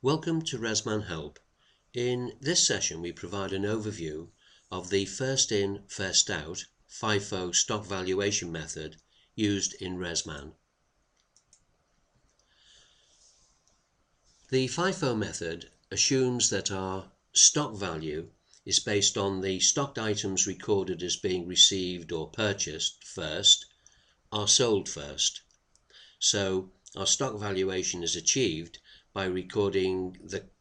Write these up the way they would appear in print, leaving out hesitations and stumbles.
Welcome to ResMan Help. In this session we provide an overview of the first in, first out FIFO stock valuation method used in ResMan. The FIFO method assumes that our stock value is based on the stocked items recorded as being received or purchased first are sold first. So our stock valuation is achieved by recording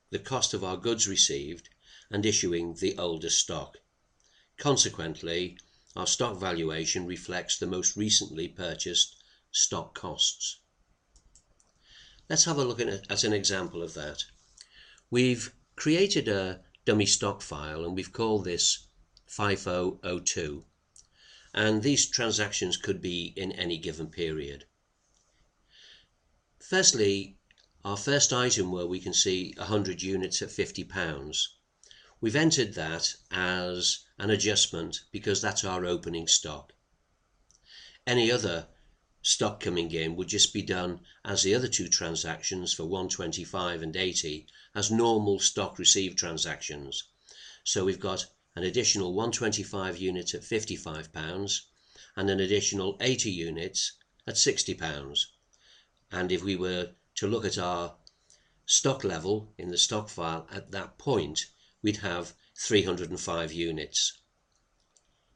the cost of our goods received and issuing the oldest stock. Consequently, our stock valuation reflects the most recently purchased stock costs. Let's have a look at an example of that. We've created a dummy stock file and we've called this FIFO 02, and these transactions could be in any given period. Firstly, our first item where we can see 100 units at £50. We've entered that as an adjustment because that's our opening stock. Any other stock coming in would just be done as the other two transactions for 125 and 80 as normal stock received transactions. So we've got an additional 125 units at £55 and an additional 80 units at £60. And if we were to look at our stock level in the stock file at that point, we'd have 305 units.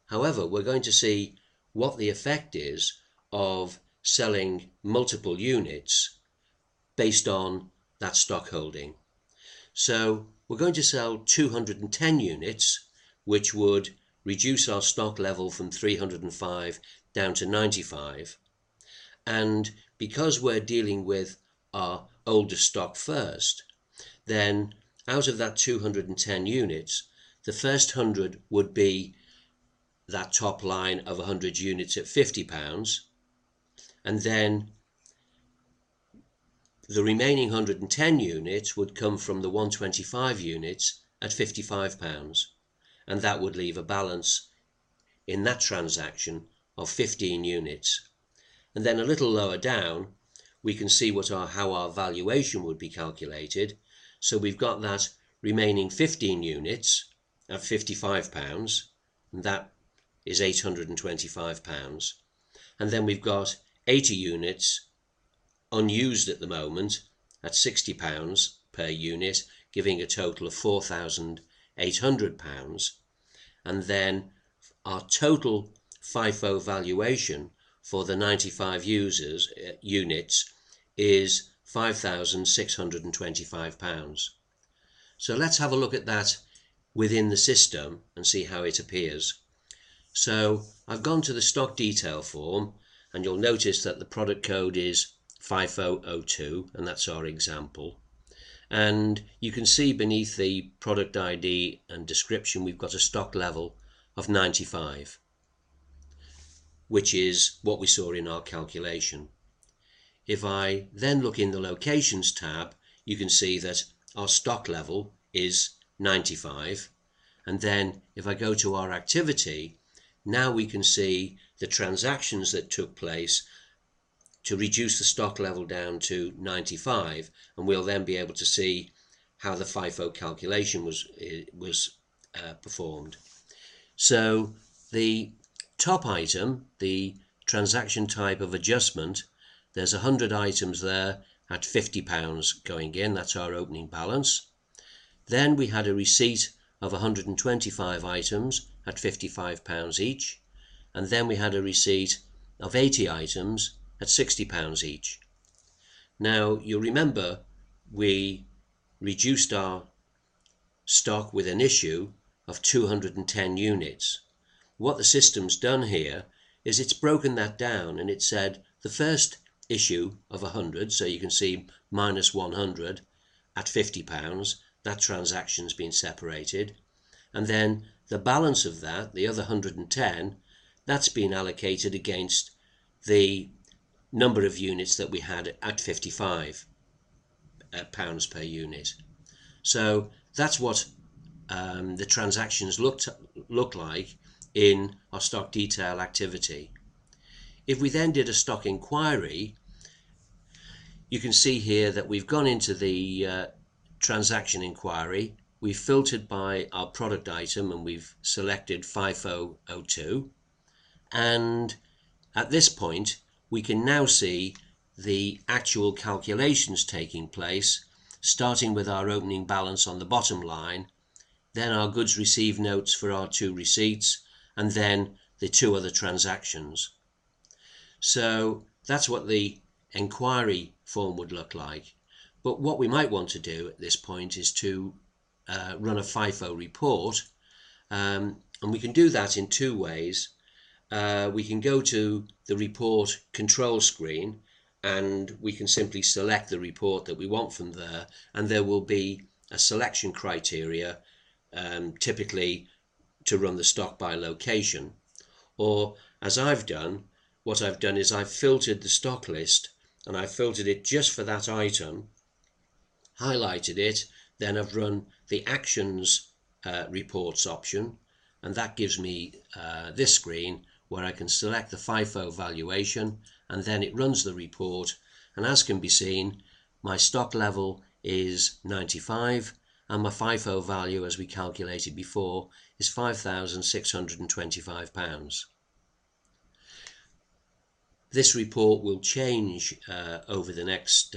However, we're going to see what the effect is of selling multiple units based on that stock holding. So we're going to sell 210 units, which would reduce our stock level from 305 down to 95. And because we're dealing with our older stock first, then out of that 210 units, the first 100 would be that top line of 100 units at £50, and then the remaining 110 units would come from the 125 units at £55, and that would leave a balance in that transaction of 15 units. And then a little lower down we can see how our valuation would be calculated. So we've got that remaining 15 units at £55, and that is £825. And then we've got 80 units unused at the moment at £60 per unit, giving a total of £4,800. And then our total FIFO valuation for the 95 units is £5,625. So let's have a look at that within the system and see how it appears. So I've gone to the stock detail form, and you'll notice that the product code is FIFO 02, and that's our example. And you can see beneath the product ID and description we've got a stock level of 95, which is what we saw in our calculation. If I then look in the locations tab, you can see that our stock level is 95. And then if I go to our activity, now we can see the transactions that took place to reduce the stock level down to 95, and we'll then be able to see how the FIFO calculation was performed. So the top item, the transaction type of adjustment, there's 100 items there at £50 going in, that's our opening balance. Then we had a receipt of 125 items at £55 each, and then we had a receipt of 80 items at £60 each. Now you'll remember we reduced our stock with an issue of 210 units. What the system's done here is it's broken that down, and it said the first issue of 100, so you can see minus 100 at £50, that transaction's been separated, and then the balance of that, the other 110, that's been allocated against the number of units that we had at £55 per unit. So that's what the transactions look like in our stock detail activity. If we then did a stock inquiry, you can see here that we've gone into the transaction inquiry. We've filtered by our product item and we've selected FIFO 02, and at this point we can now see the actual calculations taking place, starting with our opening balance on the bottom line, then our goods received notes for our 2 receipts, and then the 2 other transactions. So that's what the inquiry form would look like. But what we might want to do at this point is to run a FIFO report, and we can do that in 2 ways. We can go to the report control screen and we can simply select the report that we want from there, and there will be a selection criteria, typically to run the stock by location. Or as I've done, what I've done is I've filtered the stock list and I've filtered it just for that item, highlighted it, then I've run the actions reports option, and that gives me this screen where I can select the FIFO valuation, and then it runs the report, and as can be seen, my stock level is 95 and my FIFO value, as we calculated before, is £5,625. This report will change over the next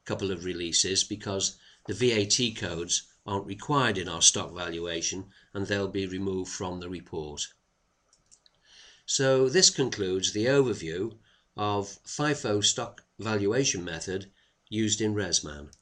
couple of releases because the VAT codes aren't required in our stock valuation and they'll be removed from the report. So this concludes the overview of FIFO stock valuation method used in ResMan.